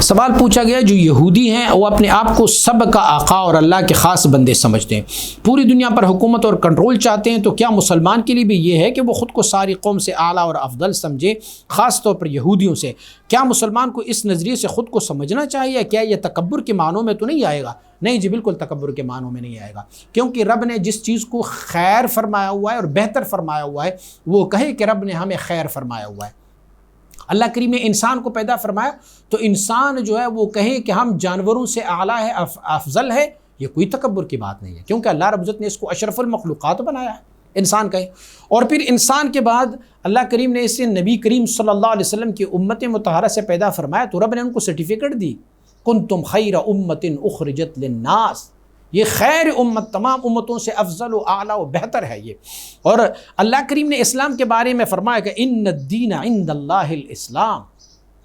سوال پوچھا گیا جو یہودی ہیں وہ اپنے آپ کو سب کا آقا اور اللہ کے خاص بندے سمجھتے ہیں، پوری دنیا پر حکومت اور کنٹرول چاہتے ہیں، تو کیا مسلمان کے لیے بھی یہ ہے کہ وہ خود کو ساری قوم سے اعلیٰ اور افضل سمجھے، خاص طور پر یہودیوں سے؟ کیا مسلمان کو اس نظریے سے خود کو سمجھنا چاہیے؟ کیا یہ تکبر کے معنوں میں تو نہیں آئے گا؟ نہیں جی، بالکل تکبر کے معنوں میں نہیں آئے گا، کیونکہ رب نے جس چیز کو خیر فرمایا ہوا ہے اور بہتر فرمایا ہوا ہے وہ کہے کہ رب نے ہمیں خیر فرمایا ہوا ہے۔ اللہ کریم نے انسان کو پیدا فرمایا تو انسان جو ہے وہ کہے کہ ہم جانوروں سے اعلیٰ ہے، افضل ہے، یہ کوئی تکبر کی بات نہیں ہے، کیونکہ اللہ رب العزت نے اس کو اشرف المخلوقات بنایا ہے، انسان کہے۔ اور پھر انسان کے بعد اللہ کریم نے اسے نبی کریم صلی اللہ علیہ وسلم کی امت مطہرہ سے پیدا فرمایا تو رب نے ان کو سرٹیفکیٹ دی، کنتم خیر امت اخرجت للناس، یہ خیر امت، تمام امتوں سے افضل و اعلیٰ و بہتر ہے یہ۔ اور اللہ کریم نے اسلام کے بارے میں فرمایا کہ ان الدین عند اللہ الاسلام،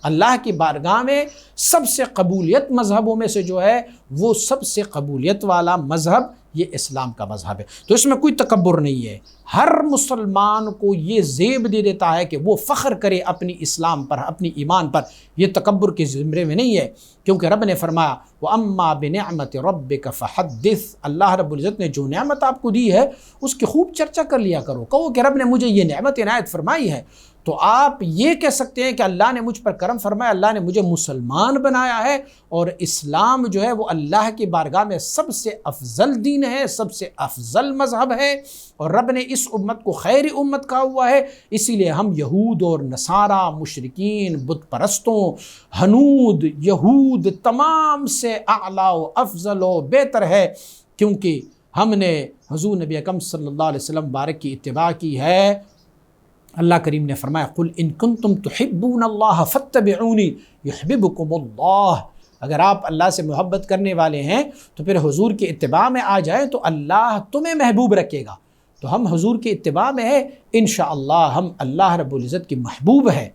اللہ کی بارگاہ میں سب سے قبولیت مذہبوں میں سے جو ہے وہ سب سے قبولیت والا مذہب یہ اسلام کا مذہب ہے، تو اس میں کوئی تکبر نہیں ہے۔ ہر مسلمان کو یہ زیب دے دیتا ہے کہ وہ فخر کرے اپنی اسلام پر، اپنی ایمان پر، یہ تکبر کے زمرے میں نہیں ہے، کیونکہ رب نے فرمایا وَأَمَّا بِنِعْمَةِ رَبِّكَ فَحَدِّثْ، اللہ رب العزت نے جو نعمت آپ کو دی ہے اس کی خوب چرچا کر لیا کرو، کہو کہ رب نے مجھے یہ نعمت عنایت فرمائی ہے، تو آپ یہ کہہ سکتے ہیں کہ اللہ نے مجھ پر کرم فرمایا، اللہ نے مجھے مسلمان بنایا ہے، اور اسلام جو ہے وہ اللہ کی بارگاہ میں سب سے افضل دین ہے، سب سے افضل مذہب ہے، اور رب نے اس امت کو خیر امت کہا ہوا ہے۔ اسی لیے ہم یہود اور نصارہ، مشرکین، بت پرستوں، ہنود، یہود تمام سے اعلیٰ و افضل و بہتر ہے، کیونکہ ہم نے حضور نبی اکرم صلی اللہ علیہ وسلم بارک کی اتباع کی ہے۔ اللہ کریم نے فرمایا قل ان کنتم تحبون اللہ فاتبعونی یحببکم اللہ، اگر آپ اللہ سے محبت کرنے والے ہیں تو پھر حضور کی اتباع میں آ جائیں تو اللہ تمہیں محبوب رکھے گا۔ تو ہم حضور کی اتباع میں ہیں، انشاءاللہ ہم اللہ رب العزت کی محبوب ہیں،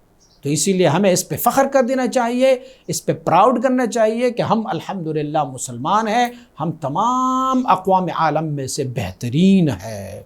تو اسی لیے ہمیں اس پہ فخر کر دینا چاہیے، اس پہ پراؤڈ کرنا چاہیے کہ ہم الحمدللہ مسلمان ہیں، ہم تمام اقوام عالم میں سے بہترین ہے۔